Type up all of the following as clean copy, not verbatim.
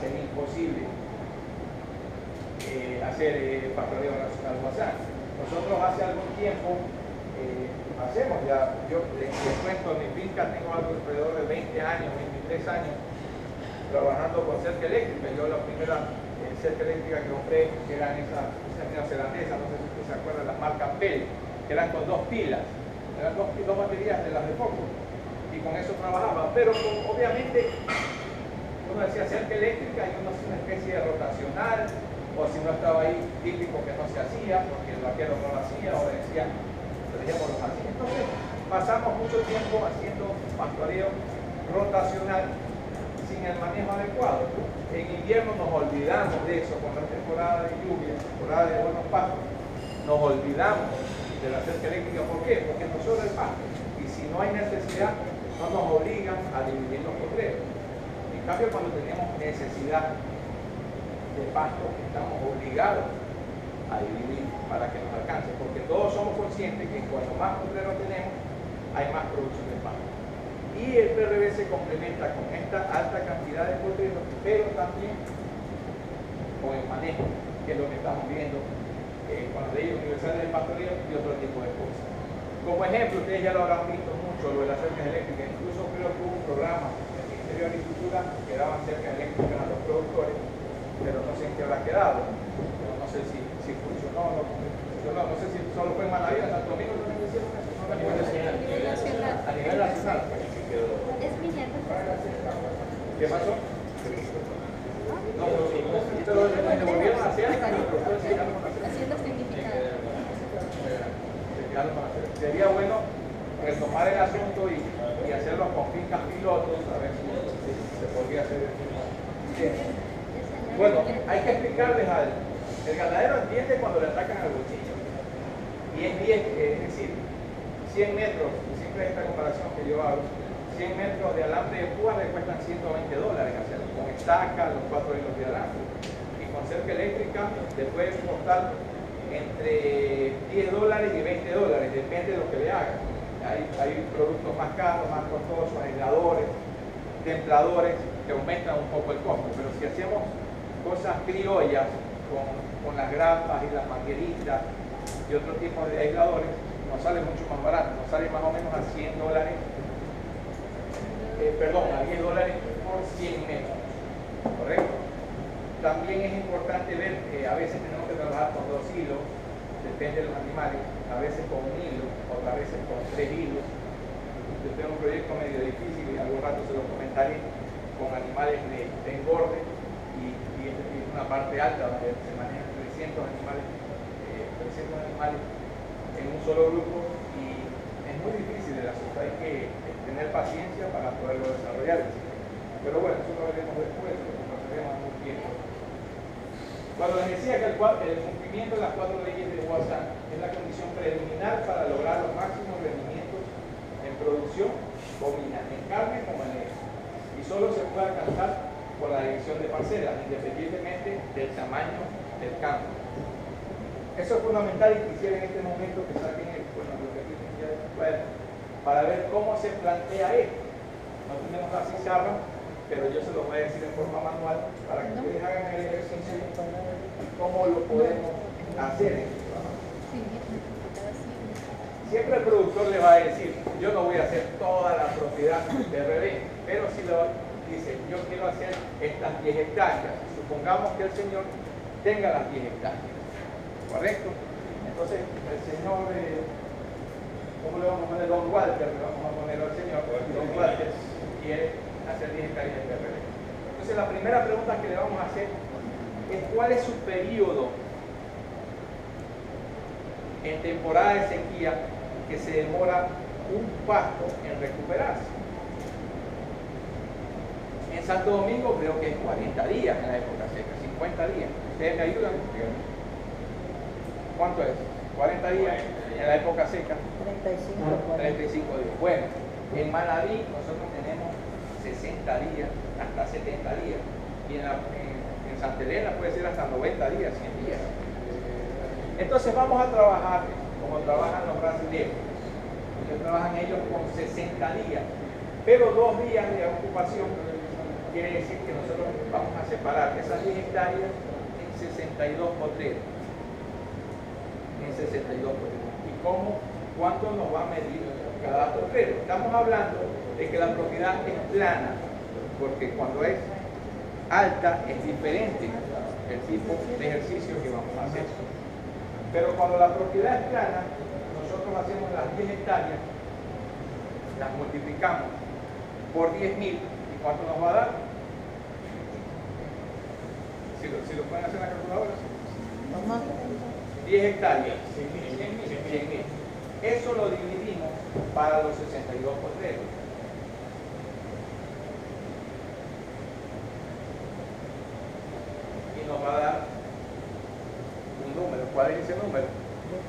sería imposible hacer pastoreo al WhatsApp. Nosotros hace algún tiempo hacemos ya, yo les cuento, en mi finca tengo alrededor de 20 años, 23 años trabajando con cerca eléctrica. Yo la primera cerca eléctrica que compré eran esas neozelandesas, no sé si ustedes se acuerdan, las marcas Bell, que eran con 2 pilas, eran dos baterías de las de foco, y con eso trabajaba, pero obviamente uno decía cerca eléctrica y uno hacía una especie de rotacional, o si no estaba ahí, típico que no se hacía, porque el vaquero no lo hacía, o decía, dejémoslo así. Entonces pasamos mucho tiempo haciendo pastoreo rotacional sin el manejo adecuado. En invierno nos olvidamos de eso, cuando es temporada de lluvia, temporada de buenos pastos, nos olvidamos de la cerca eléctrica. ¿Por qué? Porque nos sobra el pasto, y si no hay necesidad, no nos obligan a dividir los potreros. En cambio, cuando tenemos necesidad de pasto, estamos obligados a dividir para que nos alcance, porque todos somos conscientes que cuanto más potreros tenemos, hay más producción de pasto. Y el PRB se complementa con esta alta cantidad de potreros, pero también con el manejo, que es lo que estamos viendo con las leyes universales del pastoreo y otro tipo de cosas. Como ejemplo, ustedes ya lo habrán visto mucho, lo de las cercas eléctricas. Incluso creo que hubo un programa en el Ministerio de Agricultura que daban cercas eléctricas a los productores, pero no sé en qué habrá quedado. Pero no sé si funcionó o no funcionó. No sé si solo fue en Manaví, en Santo Domingo no les hicieron eso, no a nivel nacional. A nivel nacional. Es mi nieto. ¿Qué pasó? No, pero le volvieron a hacer, los productores se quedaron con hacer. Haciendo significado. Sería bueno retomar el asunto y hacerlo con fincas pilotos, a ver si se podría hacer. Bueno, hay que explicarles al el ganadero entiende cuando le atacan al bolsillo. Y es decir, 100 metros, siempre esta comparación que yo hago, 100 metros de alambre de púa le cuestan $120 hacerlo, con estaca, los 4 hilos de alambre. Y con cerca eléctrica le puede costar entre $10 y $20, depende de lo que le hagan. Hay productos más caros, más costosos, aisladores, templadores, que aumentan un poco el costo. Pero si hacemos cosas criollas, con las grapas y las mangueritas y otro tipo de aisladores, nos sale mucho más barato, nos sale más o menos a $100, perdón, a $10 por 100 metros, ¿correcto? También es importante ver que a veces tenemos que trabajar con 2 hilos, depende de los animales, a veces con 1 hilo, otras veces con 3 hilos. Yo tengo un proyecto medio difícil y algún rato se lo comentaré, con animales de engorde y una parte alta donde se manejan 300 animales en un solo grupo, y es muy difícil el asunto, hay que tener paciencia para poderlo desarrollar. Pero bueno, eso lo veremos después, lo conoceremos en un tiempo. Cuando les decía que el cumplimiento de las 4 leyes de WhatsApp es la condición preliminar para lograr los máximos rendimientos en producción bovina, en carne como en leche, y solo se puede alcanzar por la división de parcelas, independientemente del tamaño del campo. Eso es fundamental, y quisiera en este momento que saquen lo que aquí tenía de cuaderno, para ver cómo se plantea esto. No tenemos la pizarra, pero yo se lo voy a decir en forma manual para que ustedes hagan el ejercicio y cómo lo podemos hacer. Siempre el productor le va a decir, yo no voy a hacer toda la propiedad de revés, pero si lo dice, yo quiero hacer estas 10 hectáreas. Supongamos que el señor tenga las 10 hectáreas, ¿correcto? Entonces, el señor, ¿cómo le vamos a poner? Don Walter, le vamos a poner al señor, Don Walter quiere hacer 10 hectáreas de PRD. Entonces, la primera pregunta que le vamos a hacer es ¿cuál es su periodo en temporada de sequía que se demora un pasto en recuperarse? En Santo Domingo creo que es 40 días en la época seca, 50 días. ¿Ustedes me ayudan? ¿Cuánto es? 40 días en la época seca. 35 días. Bueno, en Manaví nosotros tenemos 60 días, hasta 70 días. Y en Santa Elena puede ser hasta 90 días, 100 días. Entonces vamos a trabajar como trabajan los brasileños. Ellos trabajan ellos con 60 días, pero 2 días de ocupación quiere decir que nosotros vamos a separar esas 10 hectáreas en 62 potreros. En 62 potreros. ¿Y cuánto nos va a medir cada potrero? Estamos hablando de que la propiedad es plana, porque cuando es alta es diferente el tipo de ejercicio que vamos a hacer. Pero cuando la propiedad es plana, nosotros hacemos las 10 hectáreas, las multiplicamos por 10.000, ¿y cuánto nos va a dar? Si lo pueden hacer en la calculadora. 10 hectáreas, 100.000. Eso lo dividimos para los 62 potreros. Y nos va a dar un número. ¿Cuál es ese número?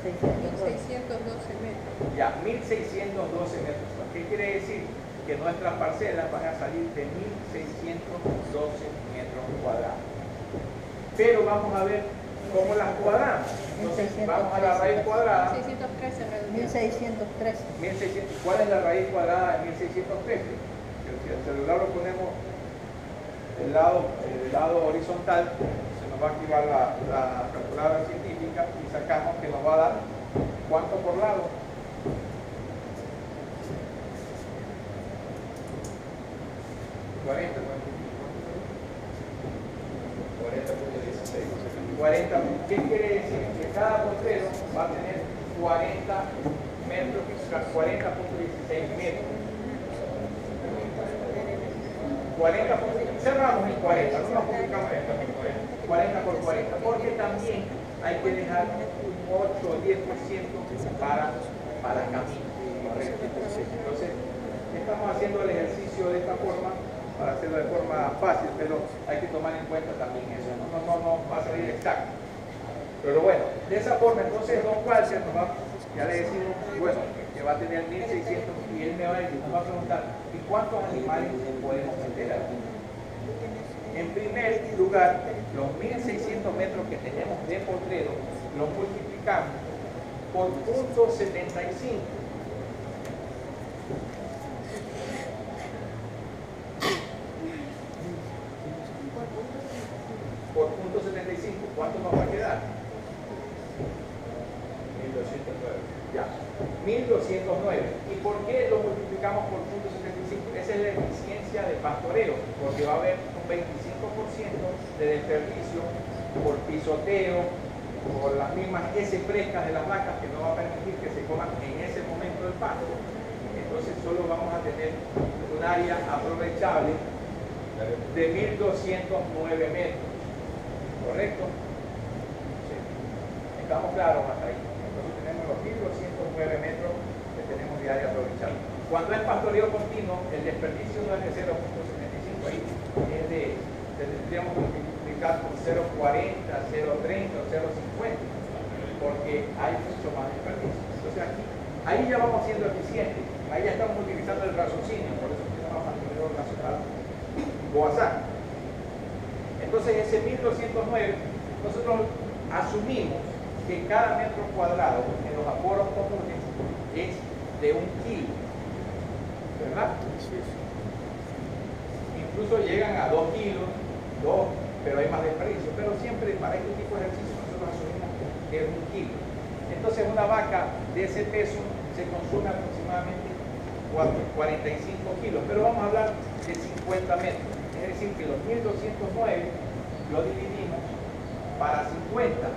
1612 metros. Ya, 1612 metros. ¿Qué quiere decir? Que nuestras parcelas van a salir de 1612 metros cuadrados. Pero vamos a ver cómo las cuadramos. Entonces, vamos a la raíz cuadrada. 1613 reducido. 1613. 1600. ¿Cuál es la raíz cuadrada de 1613? Si el celular lo ponemos del lado horizontal, se nos va a activar la calculadora científica y sacamos que nos va a dar ¿cuánto por lado? 40. ¿Qué quiere decir? Que cada potrero va a tener 40 metros, 40.16 metros. 40 por, cerramos en 40, no nos publicamos esto, 40 por 40, porque también hay que dejar un 8 o 10% para camino. Entonces, estamos haciendo el ejercicio de esta forma para hacerlo de forma fácil, pero hay que tomar en cuenta también eso, no va a salir exacto. Pero bueno, de esa forma, entonces don Walter nos va, ya le decimos, bueno, que va a tener 1600 y él me va a preguntar, ¿y cuántos animales podemos meter aquí? En primer lugar, los 1600 metros que tenemos de potrero los multiplicamos por .75. Por .75, ¿cuánto nos va a quedar? 1209. Ya, 1209. ¿Y por qué lo multiplicamos por .75? Esa es la eficiencia de pastoreo, porque va a haber un 25% de desperdicio por pisoteo, por las mismas heces frescas de las vacas que no va a permitir que se coman en ese momento del pasto. Entonces solo vamos a tener un área aprovechable de 1209 metros. ¿Correcto? Sí. ¿Estamos claros hasta ahí? Entonces tenemos los 1209 metros que tenemos de área aprovechable. Cuando es pastoreo continuo, el desperdicio no es de 0.75, ahí es tendríamos que multiplicar por 0.40, 0.30 o 0.50, porque hay mucho más desperdicio. Entonces aquí, ahí ya vamos siendo eficientes, ahí ya estamos utilizando el raciocinio, por eso se llama pastoreo racional Boazán. Entonces ese 1209, nosotros asumimos que cada metro cuadrado en los aporos comunes es de 1 kilo, ¿verdad? Incluso llegan a 2 kilos, pero hay más desperdicio. Pero siempre para este tipo de ejercicio nosotros asumimos que es 1 kilo. Entonces una vaca de ese peso se consume aproximadamente 45 kilos, pero vamos a hablar de 50 metros. Es decir, que los 1209 lo dividimos para 50.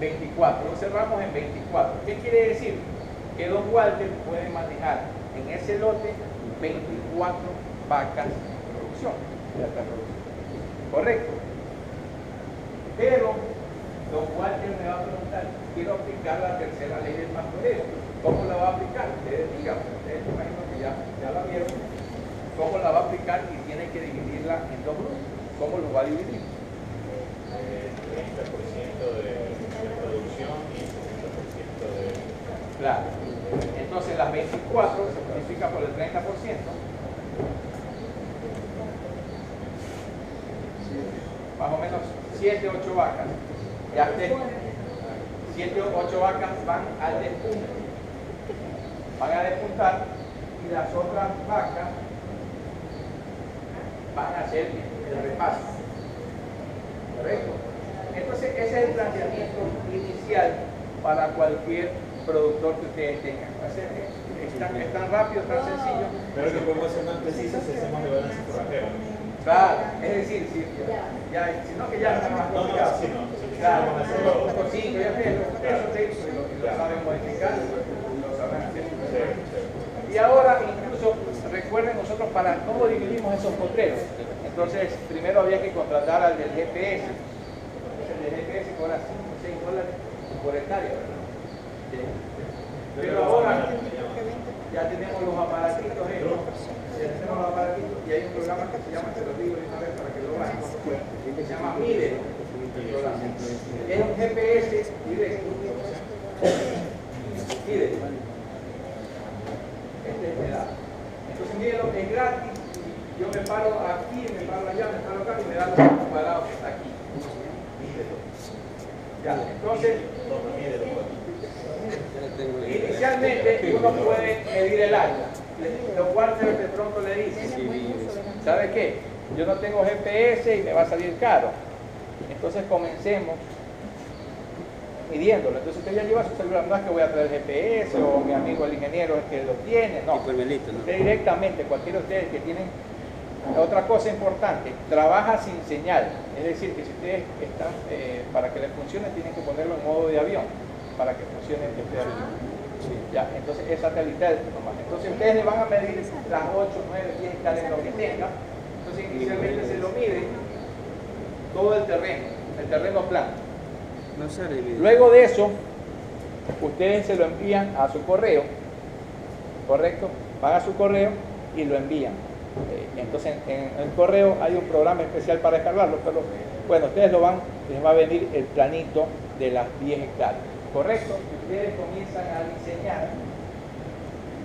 24, lo cerramos en 24. ¿Qué quiere decir? Que don Walter puede manejar en ese lote 24 vacas de producción. ¿Correcto? Pero don Walter me va a preguntar, quiero aplicar la tercera ley del pastoreo. ¿Cómo la va a aplicar? Ustedes digan, ustedes me imagino que ya la vieron. ¿Cómo la va a aplicar? Y tiene que dividirla en dos grupos. ¿Cómo lo va a dividir? 30% de producción y 70% de... Claro. Entonces las 24 se multiplica por el 30%. Más o menos 7, 8 vacas. Ya 7 o 8 vacas van al despunte. van a despuntar y las otras vacas van a hacer el repaso. ¿Correcto? Entonces ese es el planteamiento inicial para cualquier productor que ustedes tengan. Es tan rápido, tan sencillo. Pero que podemos ser más precisos si hacemos de balance forrajero. Claro, es decir, si no que ya está más complicado. Claro, por 5 ya lo saben modificar, lo saben hacer. Y ahora incluso recuerden nosotros para cómo dividimos esos potreros. Entonces primero había que contratar al del GPS. El del GPS cobra 5 o 6 dólares por hectárea, ¿verdad? Pero ahora ya tenemos los aparatitos, y hay un programa que se llama, se lo digo una vez para que lo vean, que se llama MIDE. Es un GPS directo. MIDE. Este es el dato. Entonces MIDE es gratis. Yo me paro aquí, me paro allá, me paro acá y me da los metros cuadrados que está aquí. MIDE. Ya, entonces inicialmente uno puede medir el área, lo cual de pronto le dice, ¿sabe qué? Yo no tengo GPS y me va a salir caro. Entonces comencemos midiéndolo. Entonces usted ya lleva su celular, no es que voy a traer GPS o mi amigo el ingeniero es que lo tiene, no. Usted directamente, cualquiera de ustedes que tienen. Otra cosa importante, trabaja sin señal, es decir, que si ustedes están, para que les funcione tienen que ponerlo en modo de avión, para que funcione este avión. Ya, entonces es satelital nomás. Entonces ustedes le van a medir las 8, 9, 10 hectáreas lo que tenga. Entonces inicialmente se lo mide todo el terreno plano. Luego de eso, ustedes se lo envían a su correo, ¿correcto? Van a su correo y lo envían. Entonces en el correo hay un programa especial para descargarlo, pero bueno, ustedes les va a venir el planito de las 10 hectáreas, ¿correcto? Y ustedes comienzan a diseñar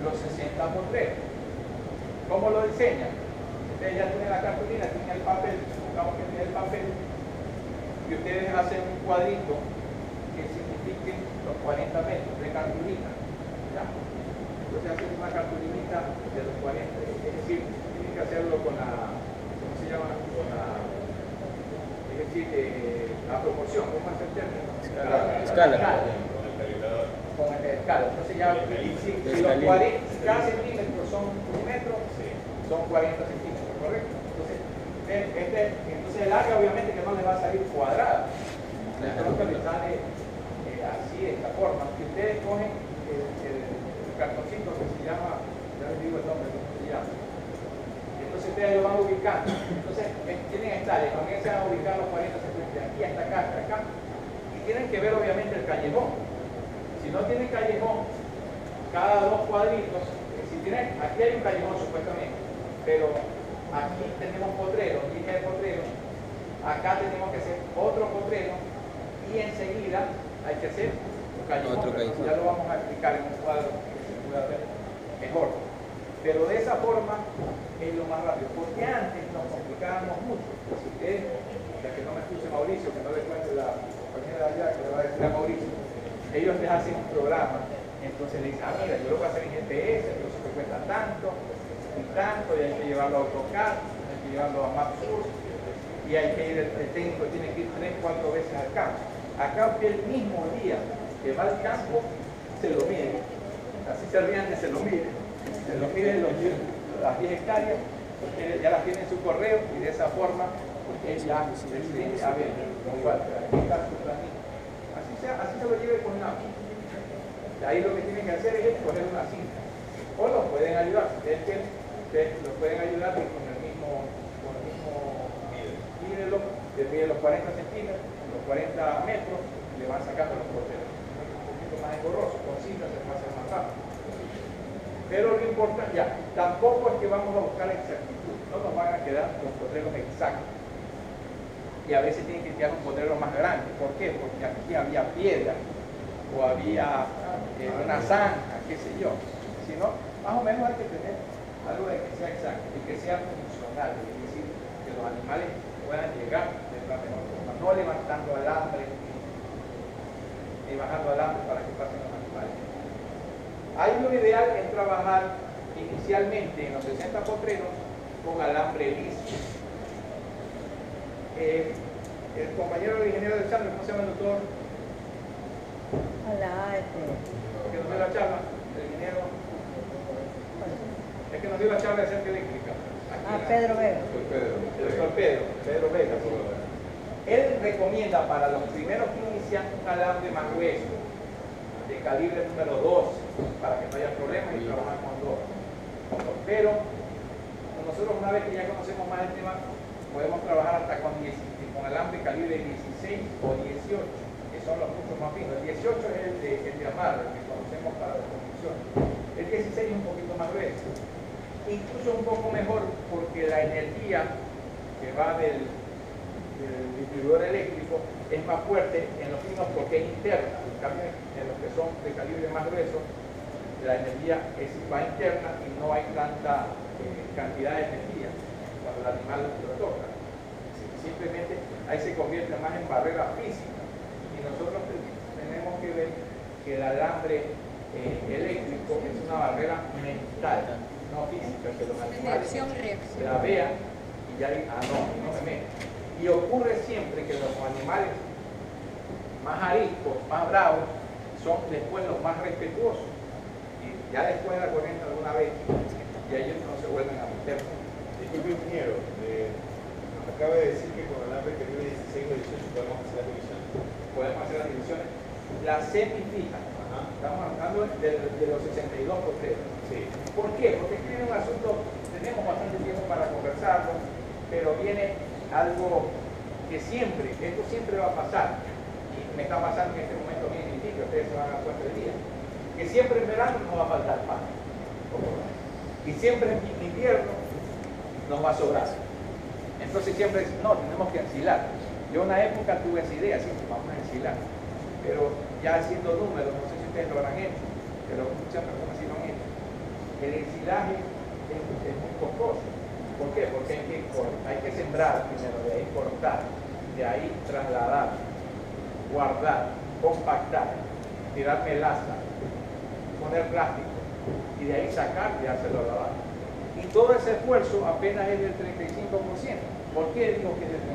los 60 potreros. ¿Cómo lo diseñan? Ustedes ya tienen la cartulina, tienen el papel, supongamos que tienen el papel, y ustedes hacen un cuadrito que signifique los 40 metros de cartulina, ¿ya? Entonces hacen una cartulinita de los 40, es decir, tienen que hacerlo con la, ¿cómo se llama? Con la, es decir, la proporción, ¿cómo es el término? Escala. Con el escala. Entonces ya, si los 40, si cada centímetro son 1 metro, son 40 centímetros, ¿correcto? Entonces el área obviamente que no le va a salir cuadrada. De pronto le sale así, de esta forma. Si ustedes cogen el cartoncito que se llama, ya les digo el nombre, ¿cómo se llama? Entonces ustedes lo van ubicando. Entonces tienen hectáreas, comienzan a ubicar los 40 centímetros de aquí hasta acá, y tienen que ver obviamente el callejón. Si no tienen callejón, cada 2 cuadritos, si tienen, aquí hay un callejón supuestamente, pero aquí tenemos potreros, línea de potreros, acá tenemos que hacer otro potrero y enseguida hay que hacer un callejón. Ya lo vamos a explicar en un cuadro que se pueda ver mejor. Pero de esa forma es lo más rápido, porque antes nos complicábamos mucho. Si ustedes, ya que no me escuche Mauricio, que no le cuente la compañera de allá que le va a decir a Mauricio, ellos les hacen un programa, entonces le dicen, mira, yo lo voy a hacer en GPS, entonces me cuesta tanto, y hay que llevarlo a AutoCAD, hay que llevarlo a MapSource, y hay que ir, el técnico tiene que ir 3 o 4 veces al campo. Acá usted el mismo día que va al campo, se lo mide, así se rían de se lo mide las 10 hectáreas, usted ya las tiene en su correo, y de esa forma usted ya decide, a ver, aquí está su planito. Así se lo lleve con una cinta. Ahí lo que tienen que hacer es poner una cinta. O los pueden ayudar, si ustedes quieren, ustedes los pueden ayudar con el mismo mídelo, le mide los 40 centímetros, los 40 metros, le van sacando los potreros. Es un poquito más engorroso, con cinta se pasa más rápido. Pero lo importante, ya, tampoco es que vamos a buscar exactitud, no nos van a quedar los potreros exactos. Y a veces tienen que quedar un potrero más grande. ¿Por qué? Porque aquí había piedra o había una zanja, qué sé yo. Si no, más o menos hay que tener algo de que sea exacto y que sea funcional, es decir, que los animales puedan llegar de la mejor forma, no levantando alambre ni bajando alambre para que pasen los animales. Ahí lo ideal es trabajar inicialmente en los 60 potreros con alambre liso. El compañero ingeniero del Chandler, ¿cómo se llama el doctor? Hola, Que nos dio la charla, el ingeniero. Es que nos dio la charla de cerca eléctrica. Pedro Vega. El doctor Pedro Vega. Él recomienda para los primeros que inician un alambre más grueso, de calibre número 12, para que no haya problemas y trabajar con dos. Pero nosotros, una vez que ya conocemos más el tema, podemos trabajar hasta con alambre calibre 16 o 18, que son los mucho más finos. El 18 es el de amarre, el que conocemos para la construcción. El 16 es un poquito más grueso. Incluso un poco mejor porque la energía que va del distribuidor eléctrico es más fuerte en los finos porque es interna. En cambio, en los que son de calibre más grueso, la energía va interna y no hay tanta cantidad de energía cuando el animal lo toca. Simplemente ahí se convierte más en barrera física. Y nosotros tenemos que ver que el alambre eléctrico es una barrera mental, no física, que los animales la vean y ya digan, no me meto. Y ocurre siempre que los animales más ariscos, más bravos, son después los más respetuosos. Y ya después de la corriente alguna vez, y ellos no se vuelven a meter. Disculpe, ingeniero, acaba de decir que con alambre que tiene 16 o 18 podemos hacer las divisiones. Podemos hacer las divisiones. La semifija, estamos hablando de los 62 potreros. Sí. ¿Por qué? Porque este es un asunto, tenemos bastante tiempo para conversarlo, pero viene algo que esto siempre va a pasar. Y me está pasando en este momento bien difícil, ustedes se van a dar cuenta del día. Que siempre en verano nos va a faltar pan. Y siempre en invierno nos va a sobrar. Entonces siempre dicen, no, tenemos que ensilar. Yo en una época tuve esa idea, sí, vamos a ensilar. Pero ya haciendo números, no sé si ustedes lo habrán hecho, pero muchas personas sí lo han hecho. El ensilaje es muy costoso. ¿Por qué? Porque hay que sembrar primero, de ahí cortar, de ahí trasladar, guardar, compactar, tirar melaza, poner plástico y de ahí sacar y hacerlo lavar. Y todo ese esfuerzo apenas es del 35%. ¿Por qué digo que es del 35%?